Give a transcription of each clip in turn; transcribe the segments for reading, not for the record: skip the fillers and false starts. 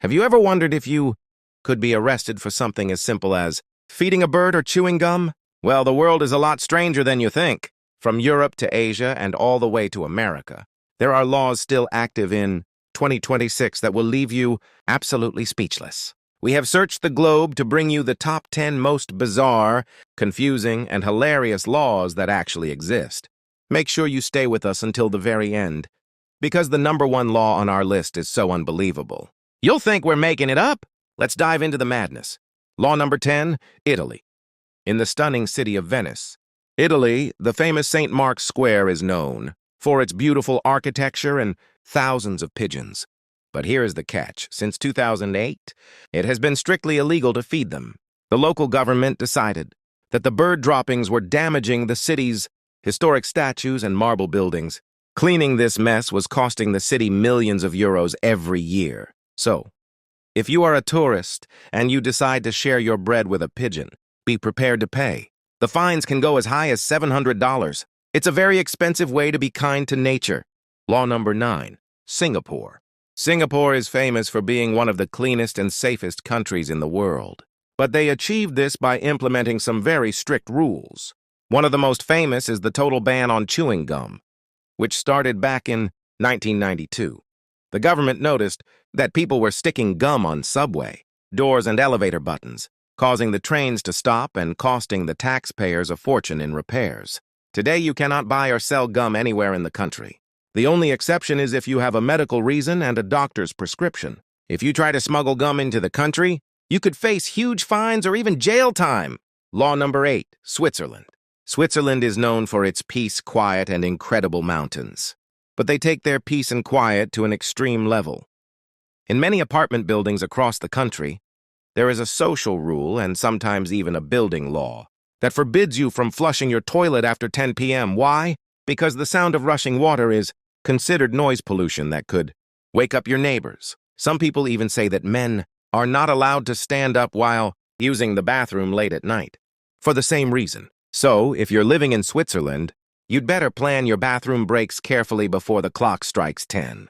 Have you ever wondered if you could be arrested for something as simple as feeding a bird or chewing gum? Well, the world is a lot stranger than you think. From Europe to Asia and all the way to America, there are laws still active in 2026 that will leave you absolutely speechless. We have searched the globe to bring you the top 10 most bizarre, confusing, and hilarious laws that actually exist. Make sure you stay with us until the very end, because the number one law on our list is so unbelievable. You'll think we're making it up. Let's dive into the madness. Law number 10, Italy. In the stunning city of Venice, Italy, the famous St. Mark's Square is known for its beautiful architecture and thousands of pigeons. But here is the catch. Since 2008, it has been strictly illegal to feed them. The local government decided that the bird droppings were damaging the city's historic statues and marble buildings. Cleaning this mess was costing the city millions of euros every year. So, if you are a tourist and you decide to share your bread with a pigeon, be prepared to pay. The fines can go as high as $700. It's a very expensive way to be kind to nature. Law number 9, Singapore. Singapore is famous for being one of the cleanest and safest countries in the world. But they achieved this by implementing some very strict rules. One of the most famous is the total ban on chewing gum, which started back in 1992. The government noticed that people were sticking gum on subway, doors, and elevator buttons, causing the trains to stop and costing the taxpayers a fortune in repairs. Today, you cannot buy or sell gum anywhere in the country. The only exception is if you have a medical reason and a doctor's prescription. If you try to smuggle gum into the country, you could face huge fines or even jail time. Law number 8, Switzerland. Switzerland is known for its peace, quiet, and incredible mountains. But they take their peace and quiet to an extreme level. In many apartment buildings across the country, there is a social rule and sometimes even a building law that forbids you from flushing your toilet after 10 p.m. Why? Because the sound of rushing water is considered noise pollution that could wake up your neighbors. Some people even say that men are not allowed to stand up while using the bathroom late at night for the same reason. So, if you're living in Switzerland, you'd better plan your bathroom breaks carefully before the clock strikes 10.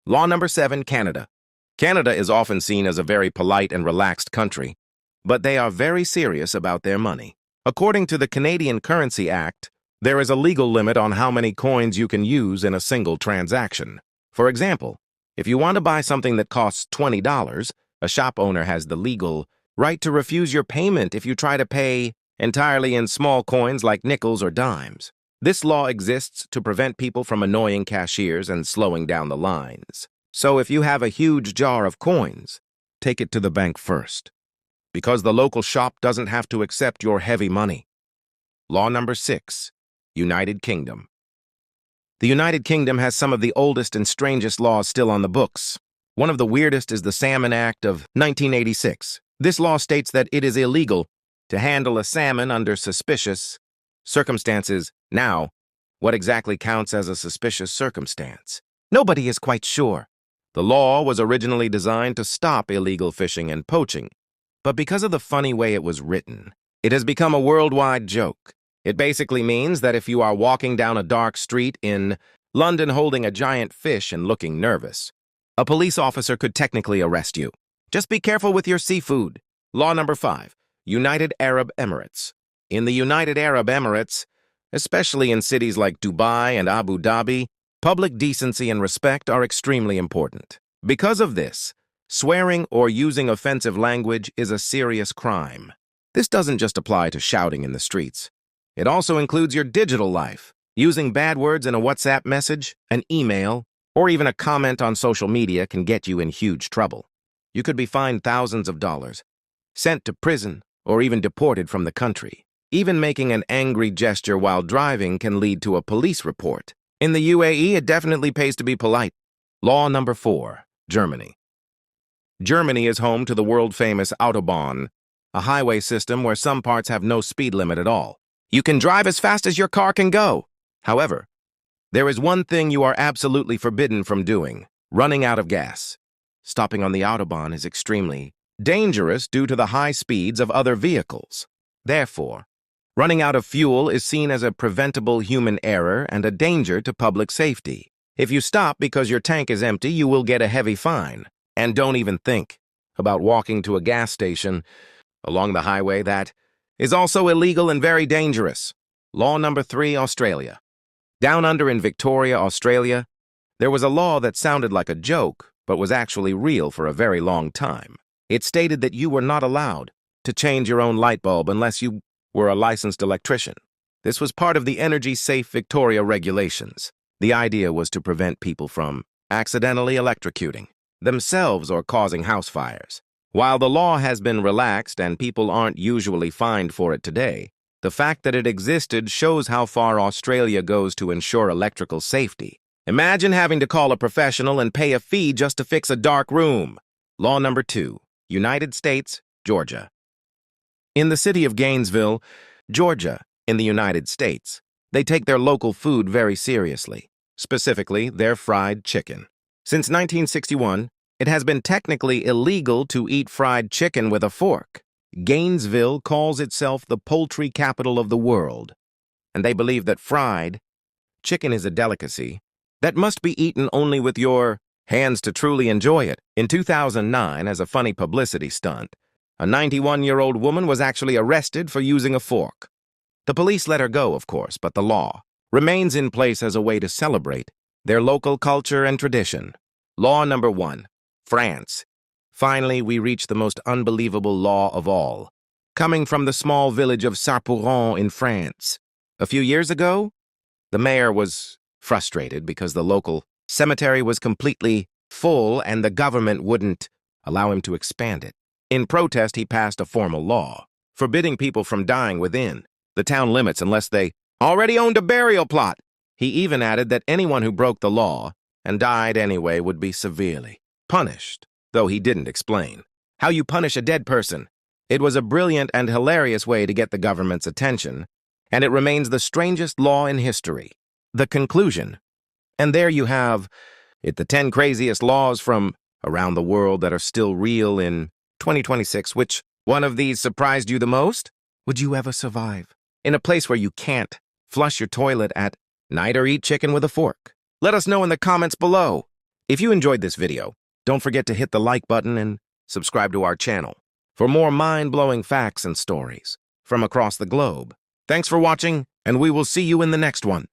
Law number 7, Canada. Canada is often seen as a very polite and relaxed country, but they are very serious about their money. According to the Canadian Currency Act, there is a legal limit on how many coins you can use in a single transaction. For example, if you want to buy something that costs $20, a shop owner has the legal right to refuse your payment if you try to pay entirely in small coins like nickels or dimes. This law exists to prevent people from annoying cashiers and slowing down the lines. So if you have a huge jar of coins, take it to the bank first, because the local shop doesn't have to accept your heavy money. Law number 6, United Kingdom. The United Kingdom has some of the oldest and strangest laws still on the books. One of the weirdest is the Salmon Act of 1986. This law states that it is illegal to handle a salmon under suspicious circumstances. Now, what exactly counts as a suspicious circumstance? Nobody is quite sure. The law was originally designed to stop illegal fishing and poaching, but because of the funny way it was written, it has become a worldwide joke. It basically means that if you are walking down a dark street in London holding a giant fish and looking nervous, a police officer could technically arrest you. Just be careful with your seafood. Law number 5, United Arab Emirates. In the United Arab Emirates, especially in cities like Dubai and Abu Dhabi, public decency and respect are extremely important. Because of this, swearing or using offensive language is a serious crime. This doesn't just apply to shouting in the streets. It also includes your digital life. Using bad words in a WhatsApp message, an email, or even a comment on social media can get you in huge trouble. You could be fined thousands of dollars, sent to prison, or even deported from the country. Even making an angry gesture while driving can lead to a police report. In the UAE, it definitely pays to be polite. Law number 4, Germany. Germany is home to the world-famous Autobahn, a highway system where some parts have no speed limit at all. You can drive as fast as your car can go. However, there is one thing you are absolutely forbidden from doing: running out of gas. Stopping on the Autobahn is extremely dangerous due to the high speeds of other vehicles. Therefore, running out of fuel is seen as a preventable human error and a danger to public safety. If you stop because your tank is empty, you will get a heavy fine. And don't even think about walking to a gas station along the highway. That is also illegal and very dangerous. Law number 3, Australia. Down under in Victoria, Australia, there was a law that sounded like a joke, but was actually real for a very long time. It stated that you were not allowed to change your own light bulb unless you were a licensed electrician. This was part of the Energy Safe Victoria regulations. The idea was to prevent people from accidentally electrocuting themselves or causing house fires. While the law has been relaxed and people aren't usually fined for it today, the fact that it existed shows how far Australia goes to ensure electrical safety. Imagine having to call a professional and pay a fee just to fix a dark room. Law number 2, United States, Georgia. In the city of Gainesville, Georgia, in the United States, they take their local food very seriously, specifically their fried chicken. Since 1961, it has been technically illegal to eat fried chicken with a fork. Gainesville calls itself the poultry capital of the world, and they believe that fried chicken is a delicacy that must be eaten only with your hands to truly enjoy it. In 2009, as a funny publicity stunt, a 91-year-old woman was actually arrested for using a fork. The police let her go, of course, but the law remains in place as a way to celebrate their local culture and tradition. Law number 1, France. Finally, we reach the most unbelievable law of all, coming from the small village of Sarpouron in France. A few years ago, the mayor was frustrated because the local cemetery was completely full and the government wouldn't allow him to expand it. In protest, he passed a formal law, forbidding people from dying within the town limits unless they already owned a burial plot. He even added that anyone who broke the law and died anyway would be severely punished, though he didn't explain how you punish a dead person. It was a brilliant and hilarious way to get the government's attention, and it remains the strangest law in history. The conclusion. And there you have it, the 10 craziest laws from around the world that are still real in 2026. Which one of these surprised you the most? Would you ever survive in a place where you can't flush your toilet at night or eat chicken with a fork? Let us know in the comments below. If you enjoyed this video, don't forget to hit the like button and subscribe to our channel for more mind-blowing facts and stories from across the globe. Thanks for watching, and we will see you in the next one.